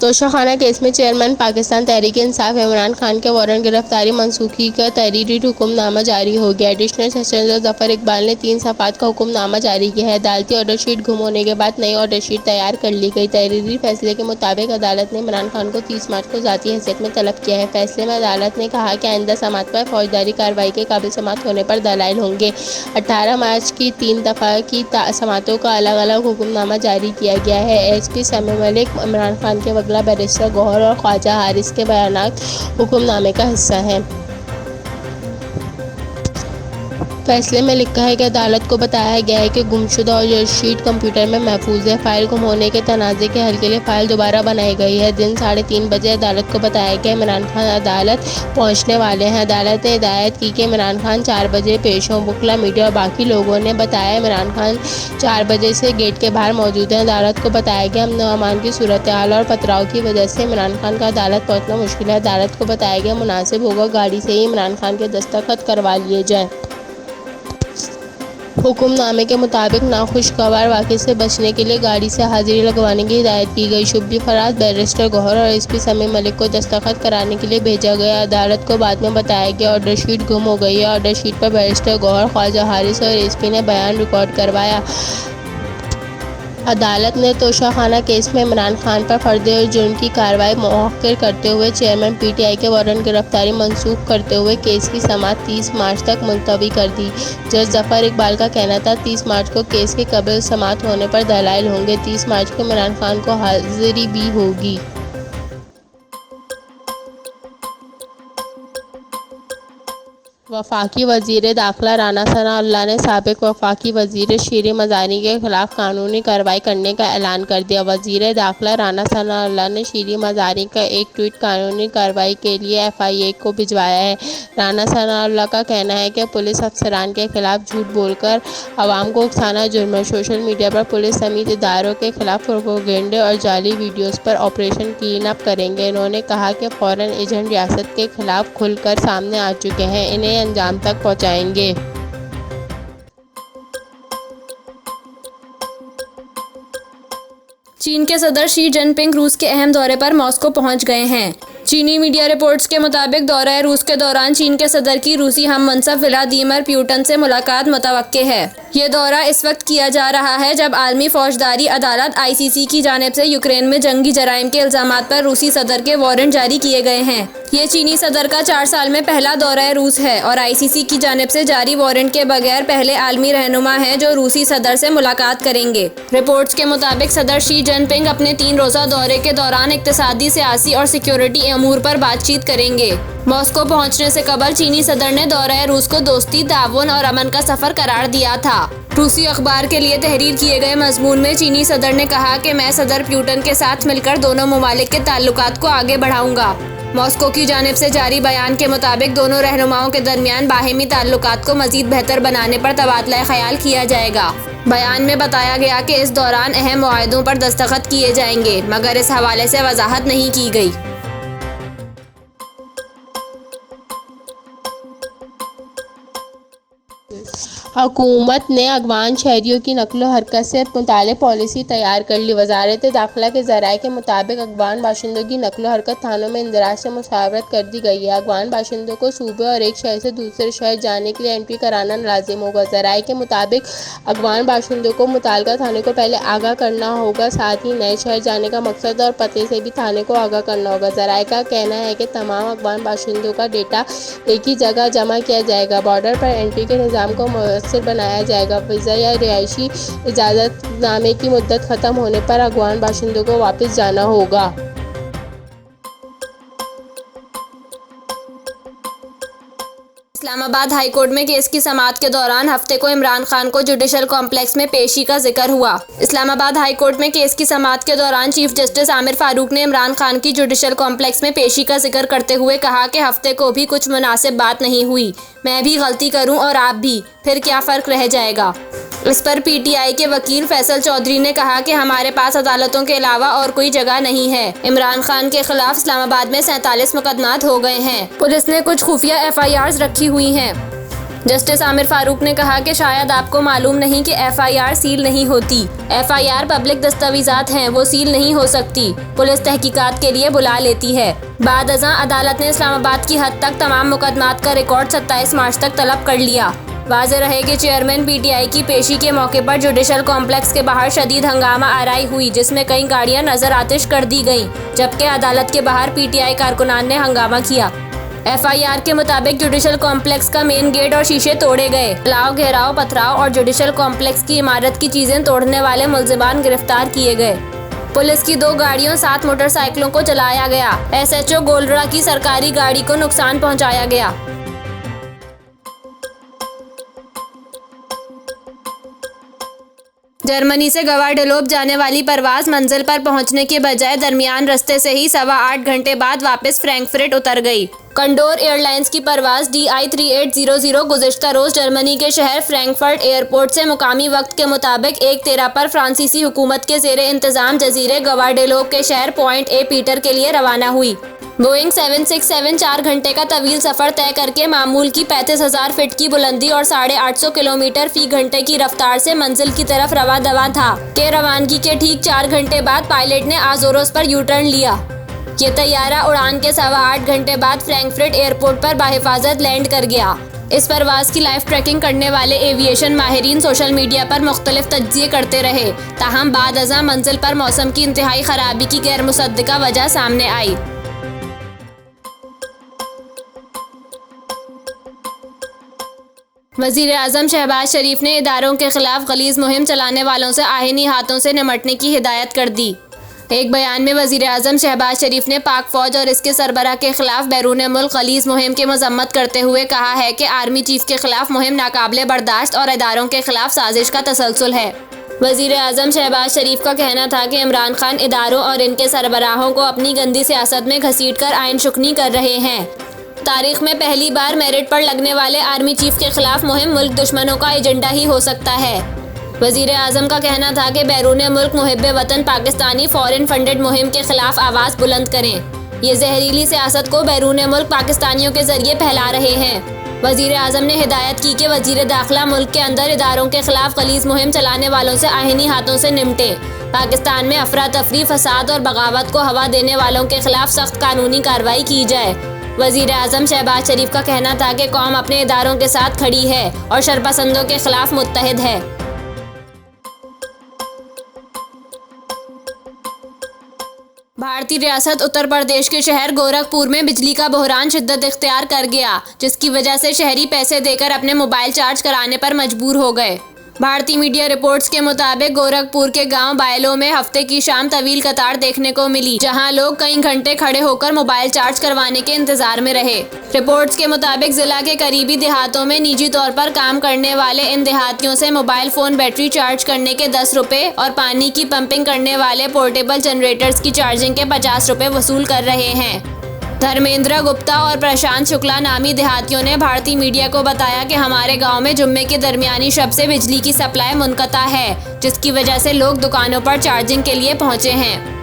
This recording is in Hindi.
तोशाखाना केस में चेयरमैन पाकिस्तान तहरीक-ए-इंसाफ इमरान खान के वारंट गिरफ्तारी मनसूखी का तहरीरी हुक्मनामा जारी हो गया। एडिशनल सेशन जज जफर इकबाल ने 3 सफ़ात का हुक्मनामा जारी किया है। अदालती ऑर्डर शीट गुम होने के बाद नई ऑर्डर शीट तैयार कर ली गई। तहरीरी फैसले के मुताबिक अदालत ने इमरान खान को 30 मार्च को ज़ाती हैसियत में तलब किया है। फैसले में अदालत ने कहा कि आइंदा समात पर फौजदारी कार्रवाई के काबिल समात होने पर दलाइल होंगे। 18 मार्च की 3 दफ़ा की समातों का अलग अलग हुक्मनामा जारी किया गया है। SP समी मलिक इमरान खान के वकला बैरिस्टर गौहर और ख्वाजा हारिस के बयानात हुक्मनामे का हिस्सा हैं। फैसले में लिखा है कि अदालत को बताया गया है कि गुमशुदा ऑर्डर शीट कंप्यूटर में महफूज है। फाइल गुम होने के तनाज़े के हल के लिए फ़ाइल दोबारा बनाई गई है। दिन 3:30 बजे अदालत को बताया गया इमरान खान अदालत पहुंचने वाले हैं। अदालत ने हिदायत की कि इमरान खान 4 बजे पेश हों। वकला, मीडिया और बाकी लोगों ने बताया इमरान खान 4 बजे से गेट के बाहर मौजूद हैं। अदालत को बताया गया अमन और अमान की सूरत हाल और पथराव की वजह से इमरान खान का अदालत पहुँचना मुश्किल है। अदालत को बताया गया मुनासिब होगा गाड़ी से ही इमरान खान के दस्तखत करवा लिए जाएँ। हुक्मनामे के मुताबिक नाखुशगवार वाक़े से बचने के लिए गाड़ी से हाजिरी लगवाने की हिदायत की गई। शुबली फराज, बैरिस्टर गौहर और SP समी मलिक को दस्तखत कराने के लिए भेजा गया। अदालत को बाद में बताया गया ऑर्डर शीट गुम हो गई है। ऑर्डर शीट पर बैरिस्टर गौहर, ख्वाजा हारिस और SP ने बयान रिकॉर्ड करवाया। अदालत ने तोशाखाना केस में इमरान खान पर फर्द जुर्म की कार्रवाई मौखर करते हुए चेयरमैन PTI के वारंट गिरफ्तारी मनसूख करते हुए केस की समाअत 30 मार्च तक मुलतवी कर दी। जज जफर इकबाल का कहना था 30 मार्च को केस के कबल समाअत होने पर दलाइल होंगे। 30 मार्च को इमरान खान को हाजिरी भी होगी। वफाकी वज़ीर दाखिला राना सनाउल्लाह ने साबिक वफाकी वज़ीर शीरी मज़ारी के खिलाफ कानूनी कार्रवाई करने का ऐलान कर दिया। वज़ीर दाखिला राना सनाउल्लाह ने शीरी मज़ारी का एक ट्वीट कानूनी कार्रवाई के लिए FIA को भिजवाया है। राना सनाउल्लाह का कहना है कि पुलिस अफसरान के खिलाफ झूठ बोलकर अवाम को उकसाना जुर्म है। सोशल मीडिया पर पुलिस समेत इदारों के खिलाफ प्रोपेगेंडे और जाली वीडियोज़ पर ऑपरेशन क्लीन अप करेंगे। इन्होंने कहा कि फॉरेन एजेंट रियासत के खिलाफ खुलकर सामने आ चुके हैं, इन्हें अंजाम तक पहुंचाएंगे। चीन के सदर शी जिनपिंग रूस के अहम दौरे पर मॉस्को पहुंच गए हैं। चीनी मीडिया रिपोर्ट्स के मुताबिक दौरा रूस के दौरान चीन के सदर की रूसी हममनसब व्लादिमीर पुतिन से मुलाकात मुतवक्के है। ये दौरा इस वक्त किया जा रहा है जब आलमी फौजदारी अदालत ICC की जानिब से यूक्रेन में जंगी जराइम के इल्जामात पर रूसी सदर के वारंट जारी किए गए हैं। ये चीनी सदर का 4 साल में पहला दौरा रूस है और ICC की जानिब से जारी वारंट के बगैर पहले आलमी रहनुमा हैं जो रूसी सदर से मुलाकात करेंगे। रिपोर्ट्स के मुताबिक सदर शी जिनपिंग अपने 3 रोज़ा दौरे के दौरान इक्तिसादी, सियासी और सिक्योरिटी अमूर पर बातचीत करेंगे। मॉस्को पहुंचने से कबल चीनी सदर ने दौरा रूस को दोस्ती, ताउन और अमन का सफर करार दिया था। रूसी अखबार के लिए तहरीर किए गए मजमून में चीनी सदर ने कहा कि मैं सदर पुतिन के साथ मिलकर दोनों ममालिक के ताल्लुकात को आगे बढ़ाऊंगा। मॉस्को की जानिब से जारी बयान के मुताबिक दोनों रहनुमाओं के दरमियान बाहिमी ताल्लुकात को मजीद बेहतर बनाने पर तबादला ख्याल किया जाएगा। बयान में बताया गया कि इस दौरान अहम मुआहदों पर दस्तखत किए जाएंगे, मगर इस हवाले से वजाहत नहीं की गई। हुकूमत ने अगवान शहरियों की नकलो हरकत से मुताल्लिक़ पॉलिसी तैयार कर ली। वज़ारत दाखिला के ज़राए के मुताबिक अगवान बाशिंदों की नकलो हरकत थानों में इंदराज से मुसावरत कर दी गई है। अगवान बाशिंदों को सूबे और एक शहर से दूसरे शहर जाने के लिए एंट्री कराना लाजिम होगा। ज़राए के मुताबिक अगवान बाशिंदों को मुताल्लिक़ा थाने को पहले आगाह करना होगा, साथ ही नए शहर जाने का मकसद और पते से भी थाने को आगाह करना होगा। ज़राए का कहना है कि तमाम अगवान बाशिंदों का डेटा एक ही जगह जमा किया जाएगा। बॉर्डर पर एंट्री के निज़ाम को मुयस्सर बनाया जाएगा। वीज़ा या रिहायशी इजाज़तनामे की मुद्दत ख़त्म होने पर अगवान बाशिंदों को वापस जाना होगा। इस्लामाबाद हाई कोर्ट में केस की समाअत के दौरान हफ्ते को इमरान खान को जुडिशल कॉम्प्लेक्स में पेशी का जिक्र हुआ। इस्लामाबाद हाई कोर्ट में केस की समाअत के दौरान चीफ जस्टिस आमिर फारूक ने इमरान खान की जुडिशल कॉम्प्लेक्स में पेशी का जिक्र करते हुए कहा कि हफ्ते को भी कुछ मुनासिब बात नहीं हुई। मैं भी गलती करूं और आप भी, फिर क्या फ़र्क रह जाएगा। इस पर PTI के वकील फैसल चौधरी ने कहा कि हमारे पास अदालतों के अलावा और कोई जगह नहीं है। इमरान खान के खिलाफ इस्लामाबाद में 47 मुकदमात हो गए हैं। पुलिस ने कुछ खुफिया FIRs रखी हुई हैं। जस्टिस आमिर फारूक ने कहा कि शायद आपको मालूम नहीं कि FIR सील नहीं होती। FIR पब्लिक दस्तावेजात हैं, वो सील नहीं हो सकती। पुलिस तहकीकात के लिए बुला लेती है। बाद अज़ां अदालत ने इस्लामाबाद की हद तक तमाम मुकदमात का रिकॉर्ड 27 मार्च तक तलब कर लिया। वाज़ेह रहे कि चेयरमैन PTI की पेशी के मौके पर जुडिशल कॉम्प्लेक्स के बाहर शदीद हंगामा आराई हुई, जिसमें कई गाड़ियां नजर आतिश कर दी गईं, जबकि अदालत के बाहर PTI कारकुनान ने हंगामा किया। FIR के मुताबिक जुडिशल कॉम्प्लेक्स का मेन गेट और शीशे तोड़े गए। जलाओ, घेराव, पथराव और जुडिशल कॉम्प्लेक्स की इमारत की चीजें तोड़ने वाले मुलजिमान गिरफ्तार किए गए। पुलिस की 2 गाड़ियों 7 मोटरसाइकिलों को जलाया गया। SHO गोलरा की सरकारी गाड़ी को नुकसान पहुंचाया गया। जर्मनी से गवाडेलोप जाने वाली परवाज मंजिल पर पहुंचने के बजाय दरमियान रास्ते से ही 8.25 घंटे बाद वापस फ्रैंकफर्ट उतर गई। कंडोर एयरलाइंस की परवाज DI 3800 गुज़िश्ता रोज जर्मनी के शहर फ्रैंकफर्ट एयरपोर्ट से मुकामी वक्त के मुताबिक 1:13 पर फ्रांसीसी हुकूमत के ज़ेरे इंतजाम जजीरे गवाडेलोप के शहर पॉइंट ए पीटर के लिए रवाना हुई। बोइंग 767 4 घंटे का तवील सफर तय करके मामूल की 35,000 फीट की बुलंदी और 850 किलोमीटर फी घंटे की रफ्तार से मंजिल की तरफ रवा दवा था कि रवानगी के ठीक 4 घंटे बाद पायलट ने आज़ोरोस पर यू टर्न लिया। ये तैयारा उड़ान के 8.25 घंटे बाद फ्रैंकफर्ट एयरपोर्ट पर बाहिफाजत लैंड कर गया। इस परवाज की लाइव ट्रैकिंग करने वाले एविएशन माहिरीन सोशल मीडिया पर मुख्तलिफ तज्जिए करते रहे, ताहम बाद अज़ां मंजिल पर मौसम की इंतहाई खराबी की गैर मुसद्दिका वजह सामने आई। वज़ीर आज़म शहबाज शरीफ ने इदारों के खिलाफ गलीज़ मुहिम चलाने वालों से आहिनी हाथों से निमटने की हिदायत कर दी। एक बयान में वज़ीर आज़म शहबाज शरीफ ने पाक फ़ौज और इसके सरबराह के खिलाफ बैरून मुल्क गलीज़ मुहिम की मज़म्मत करते हुए कहा है कि आर्मी चीफ के खिलाफ मुहिम नाकाबिले बर्दाश्त और इदारों के खिलाफ साजिश का तसलसल है। वज़ीर आज़म शहबाज शरीफ का कहना था कि इमरान खान इदारों और इनके सरबराहों को अपनी गंदी सियासत में घसीट कर आइन शुकनी कर रहे हैं। तारीख में पहली बार मेरिट पर लगने वाले आर्मी चीफ के खिलाफ मुहिम मुल्क दुश्मनों का एजेंडा ही हो सकता है। वज़ीर आज़म का कहना था कि बैरून मुल्क मुहिब्बे वतन पाकिस्तानी फॉरेन फंडेड मुहिम के खिलाफ आवाज़ बुलंद करें। ये जहरीली सियासत को बैरून मुल्क पाकिस्तानियों के जरिए फैला रहे हैं। वज़ीर आज़म ने हिदायत की कि वज़ीर दाखिला मुल्क के अंदर इदारों के खिलाफ गलीज़ मुहिम चलाने वालों से आहिनी हाथों से निमटे। पाकिस्तान में अफरा तफरी, फसाद और बगावत को हवा देने वालों के खिलाफ सख्त कानूनी कार्रवाई की जाए। वज़ीर आज़म शहबाज शरीफ का कहना था कि कौम अपने इदारों के साथ खड़ी है और शरपसंदों के खिलाफ मुत्तहिद है। भारतीय रियासत उत्तर प्रदेश के शहर गोरखपुर में बिजली का बहरान शिद्दत इख्तियार कर गया, जिसकी वजह से शहरी पैसे देकर अपने मोबाइल चार्ज कराने पर मजबूर हो गए। भारतीय मीडिया रिपोर्ट्स के मुताबिक गोरखपुर के गांव बायलो में हफ्ते की शाम तवील कतार देखने को मिली, जहां लोग कई घंटे खड़े होकर मोबाइल चार्ज करवाने के इंतजार में रहे। रिपोर्ट्स के मुताबिक जिला के करीबी देहातों में निजी तौर पर काम करने वाले इन देहातियों से मोबाइल फोन बैटरी चार्ज करने के 10 रुपए और पानी की पंपिंग करने वाले पोर्टेबल जनरेटर्स की चार्जिंग के 50 रुपए वसूल कर रहे हैं। धर्मेंद्र गुप्ता और प्रशांत शुक्ला नामी देहातियों ने भारतीय मीडिया को बताया कि हमारे गांव में जुम्मे के दरमियानी शब से बिजली की सप्लाई मुनक़ता है, जिसकी वजह से लोग दुकानों पर चार्जिंग के लिए पहुंचे हैं।